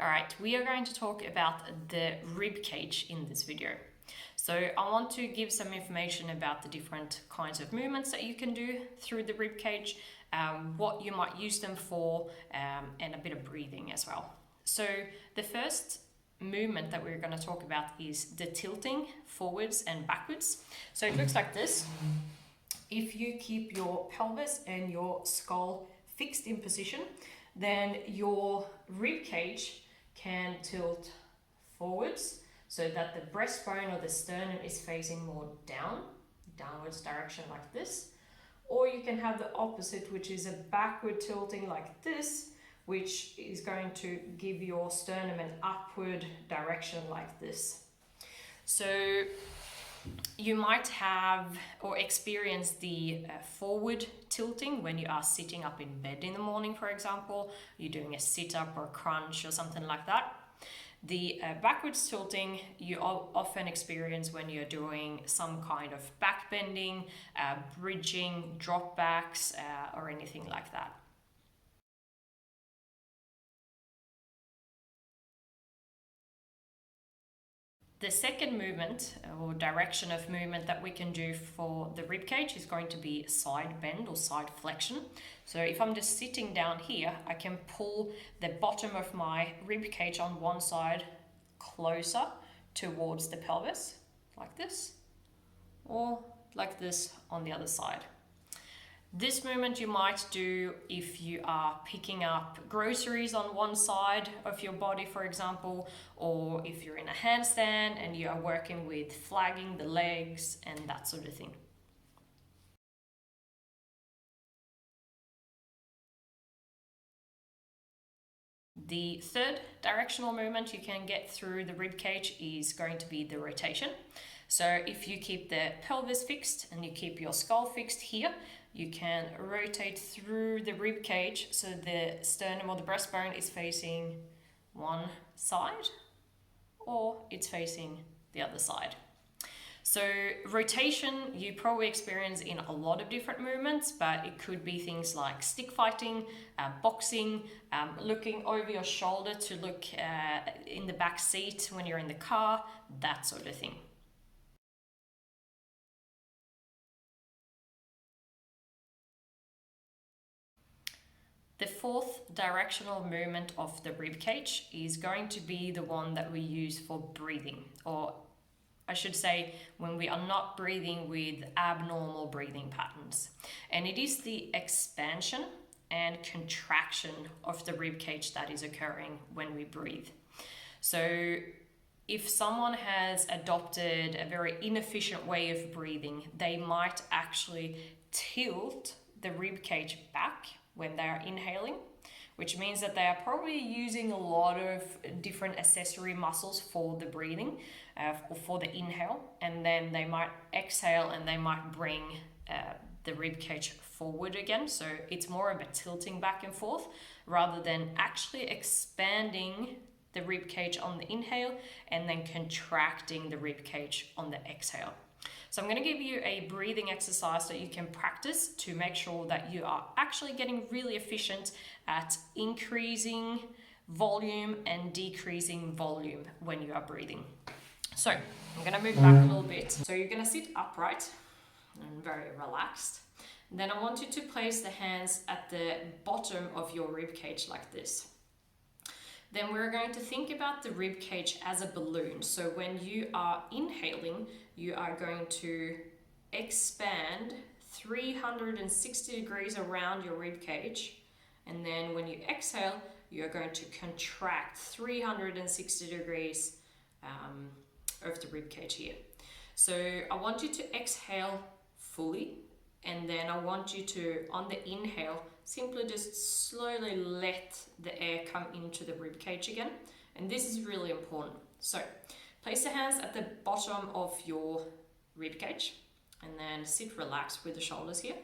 Alright, we are going to talk about the rib cage in this video. So I want to give some information about the different kinds of movements that you can do through the rib cage, what you might use them for, and a bit of breathing as well. So the first movement that we're going to talk about is the tilting forwards and backwards. So it looks like this. If you keep your pelvis and your skull fixed in position, then your rib cage can tilt forwards so that the breastbone or the sternum is facing more downwards direction like this. Or you can have the opposite, which is a backward tilting like this, which is going to give your sternum an upward direction like this. So you might have or experience the forward tilting when you are sitting up in bed in the morning, for example. You're doing a sit-up or crunch or something like that. The backwards tilting you often experience when you're doing some kind of back bending, bridging, drop backs, or anything like that. The second movement or direction of movement that we can do for the rib cage is going to be side bend or side flexion. So if I'm just sitting down here, I can pull the bottom of my rib cage on one side closer towards the pelvis, like this, or like this on the other side. This movement you might do if you are picking up groceries on one side of your body, for example, or if you're in a handstand and you are working with flagging the legs and that sort of thing. The third directional movement you can get through the rib cage is going to be the rotation. So if you keep the pelvis fixed and you keep your skull fixed here, you can rotate through the rib cage so the sternum or the breastbone is facing one side or it's facing the other side. So rotation you probably experience in a lot of different movements, but it could be things like stick fighting, boxing, looking over your shoulder to look in the back seat when you're in the car, that sort of thing. The fourth directional movement of the rib cage is going to be the one that we use for breathing, or I should say when we are not breathing with abnormal breathing patterns. And it is the expansion and contraction of the rib cage that is occurring when we breathe. So if someone has adopted a very inefficient way of breathing, they might actually tilt the rib cage back when they are inhaling, which means that they are probably using a lot of different accessory muscles for the breathing, or for the inhale, and then they might exhale and they might bring the rib cage forward again. So it's more of a tilting back and forth rather than actually expanding the rib cage on the inhale and then contracting the rib cage on the exhale. So I'm going to give you a breathing exercise that you can practice to make sure that you are actually getting really efficient at increasing volume and decreasing volume when you are breathing. So I'm going to move back a little bit. So you're going to sit upright and very relaxed. And then I want you to place the hands at the bottom of your rib cage like this. Then we're going to think about the rib cage as a balloon. So when you are inhaling, you are going to expand 360 degrees around your rib cage. And then when you exhale, you're going to contract 360 degrees of the rib cage here. So I want you to exhale fully, and then I want you to, on the inhale, simply just slowly let the air come into the rib cage again. And this is really important. So place the hands at the bottom of your rib cage and then sit relaxed with the shoulders here.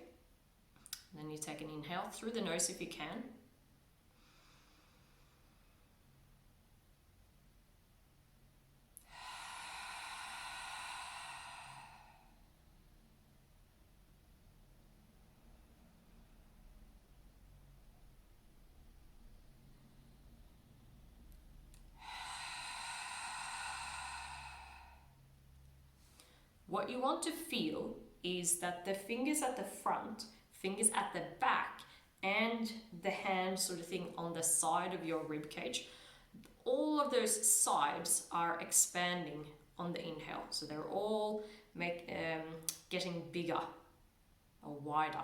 And then you take an inhale through the nose if you can. What you want to feel is that the fingers at the front, fingers at the back, and the hand sort of thing on the side of your rib cage, all of those sides are expanding on the inhale. So they're all getting bigger or wider.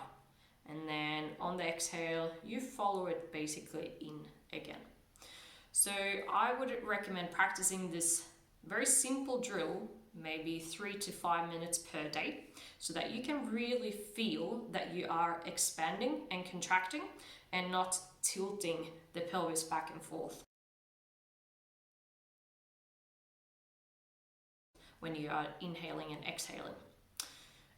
And then on the exhale, you follow it basically in again. So I would recommend practicing this very simple drill, maybe 3 to 5 minutes per day, so that you can really feel that you are expanding and contracting and not tilting the pelvis back and forth when you are inhaling and exhaling.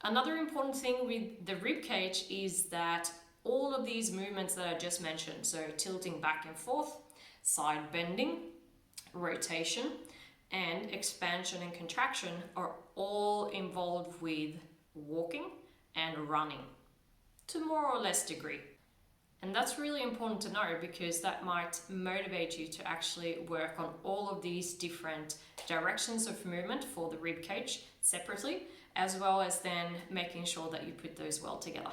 Another important thing with the rib cage is that all of these movements that I just mentioned, so tilting back and forth, side bending, rotation, and expansion and contraction, are all involved with walking and running to more or less degree. And that's really important to know, because that might motivate you to actually work on all of these different directions of movement for the rib cage separately, as well as then making sure that you put those well together.